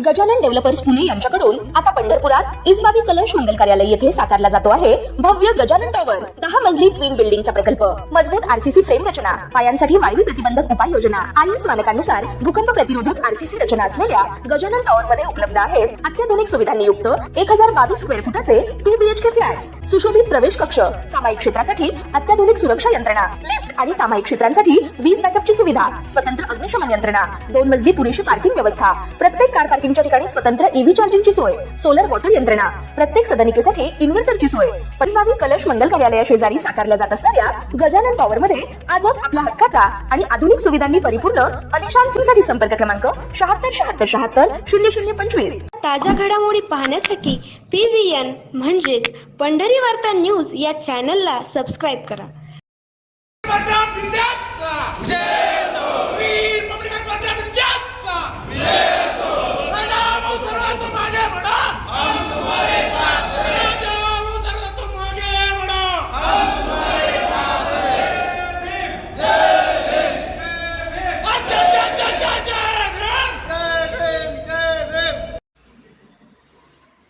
Gajanan developers Pune यांच्याकडून आता पंढरपुरात इसबाबी कलश मंगल कार्यालय येथे साकारला जातो आहे भव्य गजानन टॉवर 10 मजली ट्विन बिल्डिंगचा प्रकल्प। मजबूत आरसीसी फ्रेम रचना, पायांसाठी वायू प्रतिबंधक उपाययोजना, आयएस मानकानुसार भूकंप प्रतिरोधक आरसीसी रचना असलेल्या गजानन टॉवर मध्ये उपलब्ध आहेत अत्याधुनिक सुविधांनी युक्त 1022 स्क्वेअर फुटाचे 2 बीएचके फ्लॅट्स, सुशोभित प्रवेश कक्ष, सामायिक क्षेत्रासाठी अत्याधुनिक सुरक्षा यंत्रणा, लिफ्ट आणि सामायिक क्षेत्रांसाठी वीज बॅकअपची सुविधा, स्वतंत्र अग्निशमन यंत्रणा, 2 मजली पुरेशी पार्किंग व्यवस्था, प्रत्येक कार पार्किंगच्या ठिकाणी स्वतंत्र ईव्ही चार्जिंगची सोय, सोलर वॉटर यंत्रणा, प्रत्येक सदनिकेसाठी इन्व्हर्टरची सोय। इसबाबी कलश मंगल कार्यालया शेजारी साकारल्या जात असणाऱ्या गजानन टॉवर मध्ये आजच आपला हक्काचा आणि आधुनिक सुविधांनी परिपूर्ण अलिशान फ्रीसाठी संपर्क क्रमांक 7677700025। ताज्या घडामोडी पाहण्यासाठी PVN म्हणजेच पंढरी वार्ता न्यूज या चॅनलला सबस्क्राइब करा।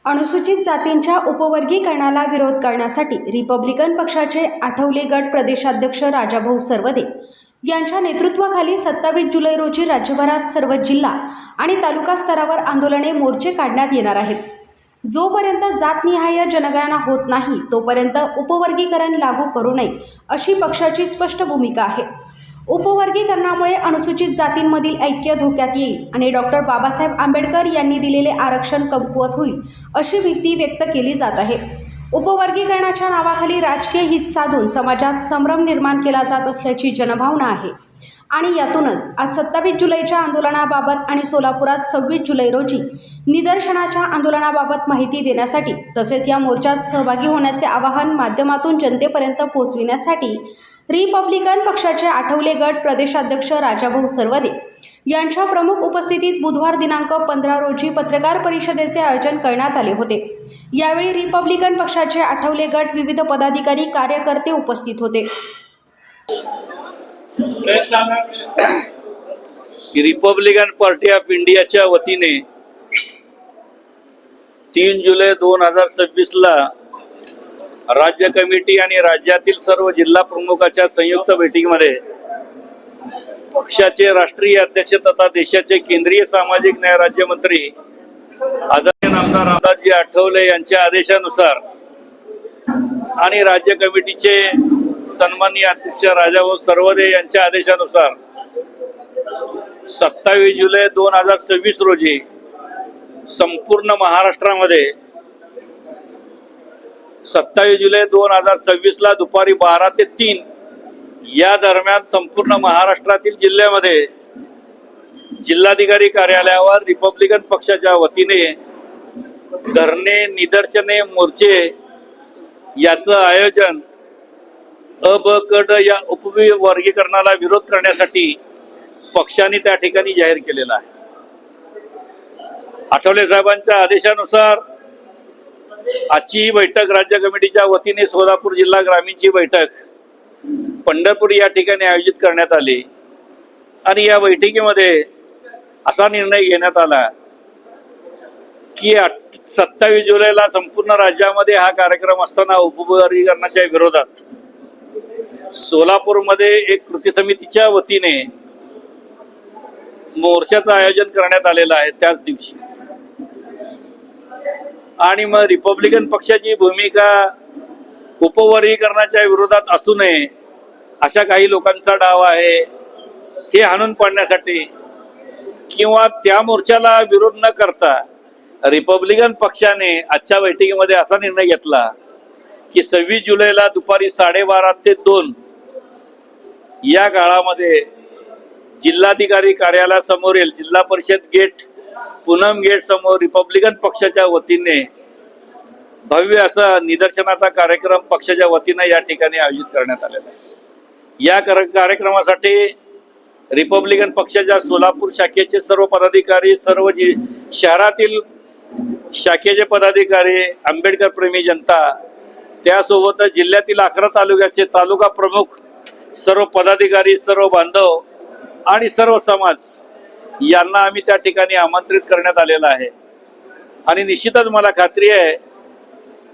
अनुसूचित जातींच्या उपवर्गीकरणाला विरोध करण्यासाठी रिपब्लिकन पक्षाचे आठवले गट प्रदेशाध्यक्ष राजाभाऊ सरवदे यांच्या नेतृत्वाखाली 27 जुलै रोजी राज्यभरात सर्व जिल्हा आणि तालुका स्तरावर आंदोलने मोर्चे काढण्यात येणार आहेत। जोपर्यंत जातनिहाय जनगणना होत नाही तोपर्यंत उपवर्गीकरण लागू करू नये अशी पक्षाची स्पष्ट भूमिका आहे। उपवर्गीकरणामुळे अनुसूचित जातींमधील ऐक्य धोक्यात येईल आणि डॉक्टर बाबासाहेब आंबेडकर यांनी दिलेले आरक्षण कमकुवत होईल अशी भीती व्यक्त केली जात आहे। उपवर्गीकरणाच्या नावाखाली राजकीय हित साधून समाजात संभ्रम निर्माण केला जात असल्याची जनभावना आहे आणि यातूनच आज 27 जुलैच्या आंदोलनाबाबत आणि सोलापुरात 26 जुलै रोजी निदर्शनाच्या आंदोलनाबाबत माहिती देण्यासाठी तसेच या मोर्चात सहभागी होण्याचे आवाहन माध्यमातून जनतेपर्यंत पोहोचविण्यासाठी रिपब्लिकन पक्षाचे आठवले गट प्रदेशाध्यक्ष राजाभाऊ सरवदे यांच्या प्रमुख उपस्थितीत बुधवार दिनांक 15 रोजी पत्रकार परिषदेचे आयोजन करण्यात आले होते। यावेळी रिपब्लिकन पक्षाचे आठवले गट विविध पदाधिकारी कार्यकर्ते उपस्थित होते। रिपब्लिकन पार्टी ऑफ इंडियाच्या वतीने 3 जुलै 2026 ला राज्य कमिटी आणि राज्यातील सर्व जिल्हा प्रमुखाच्या संयुक्त बैठकीमध्ये पक्षाचे राष्ट्रीय अध्यक्ष तथा देशाचे केंद्रीय सामाजिक न्याय राज्यमंत्री आदरणीय आमदार रामदासजी आठवले यांच्या आदेशानुसार आणि राज्य कमिटीचे सन्माननीय अध्यक्ष राजाभाऊ सरवदे यांच्या आदेशानुसार 27 जुलै 2026 रोजी संपूर्ण महाराष्ट्रामध्ये 27 जुलै 2026 ला दुपारी 12 ते 3 या दरम्यान संपूर्ण महाराष्ट्रातील जिल्ह्यामध्ये जिल्हाधिकारी कार्यालयावर रिपब्लिकन पक्षाच्या वतीने धरणे, निदर्शने, मोर्चे याचं आयोजन अ, ब, क, ड या उपवर्गीकरणाला विरोध करण्यासाठी पक्षाने त्या ठिकाणी जाहीर केलेला आहे। आठवले साहेबांच्या आदेशानुसार आजची ही बैठक राज्य कमिटीच्या वतीने सोलापूर जिल्हा ग्रामीणची बैठक पंढरपूर या ठिकाणी आयोजित करण्यात आली आणि या बैठकीमध्ये असा निर्णय घेण्यात आला की 27 जुलैला संपूर्ण राज्यामध्ये हा कार्यक्रम असताना उपवर्गीकरणाच्या विरोधात सोलापूरमध्ये एक कृती समितीच्या वतीने मोर्चाचं आयोजन करण्यात आलेलं आहे त्याच दिवशी। आणि मग रिपब्लिकन पक्षाची भूमिका उपवर्गीकरणाच्या विरोधात असू नये अशा काही लोकांचा डाव आहे हे हाणून पाडण्यासाठी किंवा त्या मोर्चाला विरोध न करता रिपब्लिकन पक्षाने आजच्या बैठकीमध्ये असा निर्णय घेतला की 26 जुलैला दुपारी 12:30 ते 2 या काळामध्ये जिल्हाधिकारी कार्यालयासमोरील जिल्हा परिषद गेट, पूनम गेट समोर रिपब्लिकन पक्षाच्या वतीने भव्य असा निदर्शनाचा कार्यक्रम पक्षाच्या वतीने या ठिकाणी आयोजित करण्यात आलेला आहे। या कार्यक्रमासाठी रिपब्लिकन पक्षाच्या सोलापूर शाखेचे सर्व पदाधिकारी, सर्व शहरातील शाखेचे पदाधिकारी, आंबेडकर प्रेमी जनता, त्यासोबतच जिल्ह्यातील 11 तालुक्याचे तालुका प्रमुख, सर्व पदाधिकारी, सर्व बांधव आणि सर्व समाज यांना आम्ही त्या ठिकाणी आमंत्रित करण्यात आलेलं आहे आणि निश्चितच मला खात्री आहे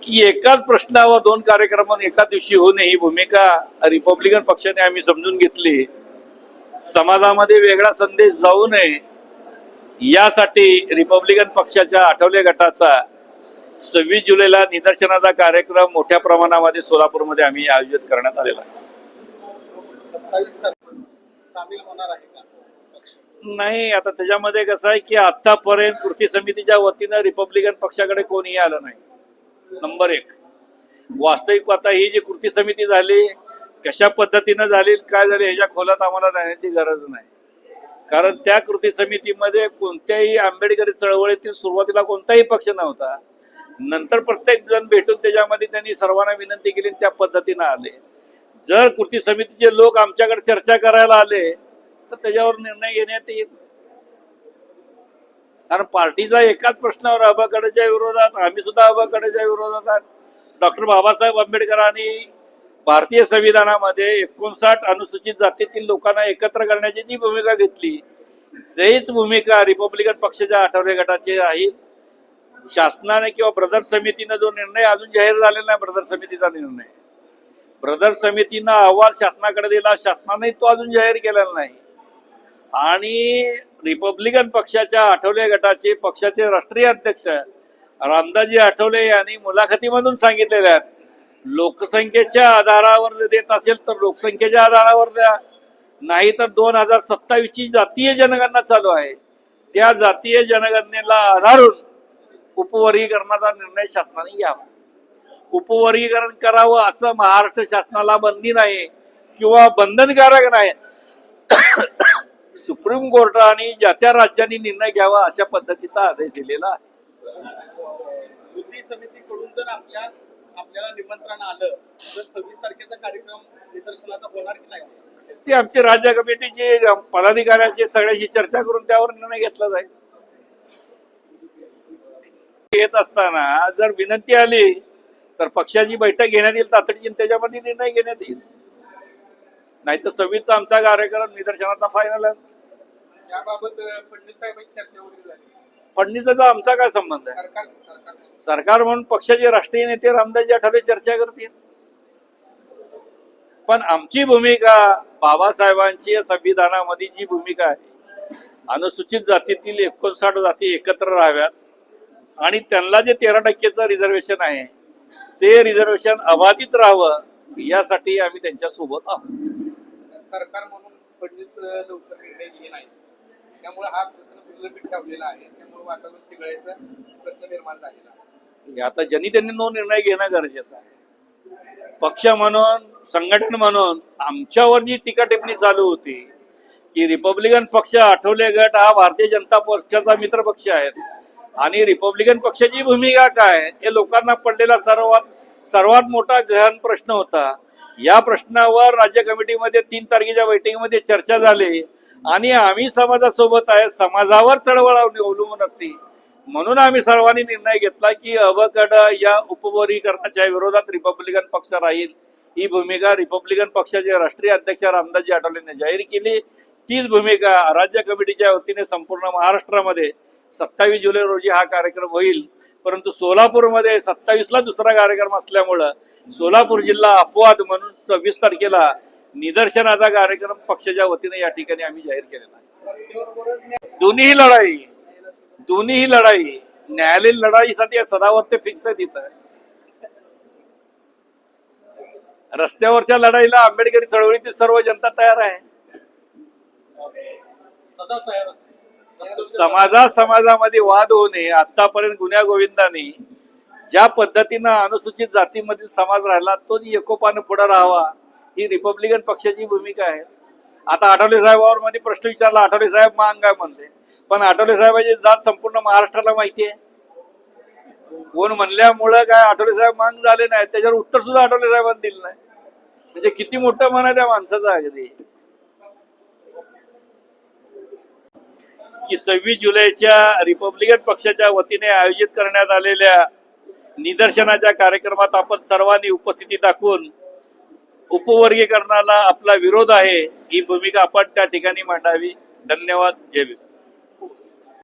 की एकाच प्रश्नावर 2 कार्यक्रम एका दिवशी होऊ नये ही भूमिका रिपब्लिकन पक्षाने आम्ही समजून घेतली. समाजामध्ये वेगळा संदेश जाऊ नये यासाठी रिपब्लिकन पक्षाच्या आठवले गटाचा 26 जुलैला निदर्शनाचा कार्यक्रम मोठ्या प्रमाणामध्ये सोलापूरमध्ये आम्ही आयोजित करण्यात आलेला आहे. 27 तारखेला सामील होणार आहे का पक्ष? नाही, आता त्याच्यामध्ये कसं आहे की आतापर्यंत कृती समितीच्या वतीनं रिपब्लिकन पक्षाकडे कोणीही आलं नाही. नंबर 1. वास्तविक आता ही जी कृती समिती झाली कशा पद्धतीनं झाली काय झाली ह्याच्या खोलात आम्हाला जाण्याची गरज नाही. कारण त्या कृती समितीमध्ये कोणत्याही आंबेडकरी चळवळीतील सुरुवातीला कोणताही पक्ष नव्हता. नंतर प्रत्येक जण भेटून त्याच्यामध्ये त्यांनी सर्वांना विनंती केली त्या पद्धतीनं आले. जर कृती समितीचे लोक आमच्याकडे चर्चा करायला आले तर त्याच्यावर निर्णय घेण्यात येईल. कारण पार्टीचा एकाच प्रश्नावर अबाकडच्या विरोधात आम्ही सुद्धा अबाकडच्या विरोधात डॉक्टर बाबासाहेब आंबेडकरांनी भारतीय संविधानामध्ये 59 अनुसूचित जातीतील लोकांना एकत्र करण्याची जी भूमिका घेतली तीच भूमिका रिपब्लिकन पक्षाच्या आठवले गटाची राहील. शासनाने किंवा ब्रदर समितीनं जो निर्णय अजून जाहीर झालेला नाही, ब्रदर समितीनं अहवाल शासनाकडे दिला, शासनाने तो अजून जाहीर केलेला नाही. आणि रिपब्लिकन पक्षाच्या आठवले गटाचे पक्षाचे राष्ट्रीय अध्यक्ष रामदासजी आठवले यांनी मुलाखतीमधून सांगितलेले आहेत लोकसंख्येच्या आधारावर देत असेल तर लोकसंख्येच्या आधारावर द्या, नाही तर 2027 ची जातीय जनगणना चालू आहे त्या जातीय जनगणनेला आधारून उपवर्गीकरणाचा निर्णय शासनाने घ्यावा. उपवर्गीकरण करावं असं महाराष्ट्र शासनाला बंदी नाही किंवा बंधनकारक नाही. सुप्रीम कोर्टाने ज्या त्या राज्यांनी निर्णय घ्यावा अशा पद्धतीचा आदेश दिलेला आहे. कृती समितीकडून जर आपल्याला निमंत्रण आलं तर 26 तारखेचा कार्यक्रम निदर्शनाचा होणार की नाही? ते आमची राज्य कमिटीची पदाधिकाऱ्यांची सगळ्याशी चर्चा करून त्यावर निर्णय घेतला जाईल. येत असताना जर विनंती आली तर पक्षाची बैठक घेण्यात येईल तातडीने, त्याच्यामध्ये निर्णय घेण्यात येईल. नाही तर 26चा आमचा कार्यक्रम निदर्शनाचा फायनल आहे. याबाबत फडणवीस साहेबांची चर्चा वगैरे झाली? फडणवीसचा आमचा काय संबंध आहे? सरकार म्हणून पक्षाचे राष्ट्रीय नेते रामदासजी आठवले चर्चा करतील. पण आमची भूमिका बाबासाहेबांची संविधानामध्ये जी भूमिका आहे अनुसूचित जातीतील 59 जाती एकत्र राहाव्यात आणि त्यांना जे 13% रिझर्वेशन आहे ते रिझर्वेशन अबाधित राहावं यासाठी आम्ही त्यांच्या सोबत आहोत. सरकार म्हणून फडणवीस लवकर निर्णय घेत नाही त्यामुळे हा प्रश्न प्रलंबित ठेवलेला आहे. त्यामुळे वातावरण चिघळायचा प्रश्न निर्माण झालेला आहे. आता ज्यांनी त्यांनी नो निर्णय घेणं गरजेचं आहे. पक्ष म्हणून संघटन म्हणून आमच्यावर जी टीका टिप्पणी चालू होती की रिपब्लिकन पक्ष आठवले गट हा भारतीय जनता पक्षाचा मित्र पक्ष आहे आणि रिपब्लिकन पक्षाची भूमिका काय हे लोकांना पडलेला सर्वात मोठा गहन प्रश्न होता. या प्रश्नावर राज्य कमिटीमध्ये 3 तारखेच्या बैठकीमध्ये चर्चा झाली आणि आम्ही समाजासोबत आहे, समाजावर चळवळ अवलंबून असते म्हणून आम्ही सर्वांनी निर्णय घेतला की अबकड या उपवर्गीकरणाच्या विरोधात रिपब्लिकन पक्ष राहील. ही भूमिका रिपब्लिकन पक्षाचे राष्ट्रीय अध्यक्ष रामदासजी आठवलेंनी जाहीर केली. तीच भूमिका राज्य कमिटीच्या वतीने संपूर्ण महाराष्ट्रामध्ये 27 जुलै रोजी हा कार्यक्रम होईल. परंतु सोलापूरमध्ये 27ला दुसरा कार्यक्रम असल्यामुळं सोलापूर जिल्हा अपवाद म्हणून 26 तारखेला निदर्शनाचा कार्यक्रम पक्षाच्या वतीने या ठिकाणी आम्ही जाहीर केलेला आहे. दोन्ही लढाई न्यायालयीन लढाईसाठी सदावर ते फिक्स आहे. तिथं रस्त्यावरच्या लढाईला आंबेडकरी चळवळीतील सर्व जनता तयार आहे. समाजामध्ये वाद होऊ नये. आतापर्यंत गुन्ह्या गोविंदाने ज्या पद्धतीनं अनुसूचित जातीमधील समाज राहिला तो एकोपाने पुढे राहावा ही रिपब्लिकन पक्षाची भूमिका आहे. आता आठवले साहेबांवर मध्ये प्रश्न विचारला, आठवले साहेब मांग काय म्हणले, पण आठवले साहेबांची जात संपूर्ण महाराष्ट्राला माहिती आहे. कोण म्हणल्यामुळं काय आठवले साहेब मांग झाले नाही त्याच्यावर उत्तर सुद्धा आठवले साहेबांनी दिलं नाही. म्हणजे किती मोठं मन आहे त्या माणसाचं अगदी की 26 जुलैच्या रिपब्लिकन पक्षाच्या वतीने आयोजित करण्यात आलेल्या निदर्शनाच्या कार्यक्रमात आपण सर्वांनी उपस्थिती दाखवून उपवर्गीकरणाला आपला विरोध आहे ही भूमिका आपण त्या ठिकाणी मांडावी. धन्यवाद. जय भीम.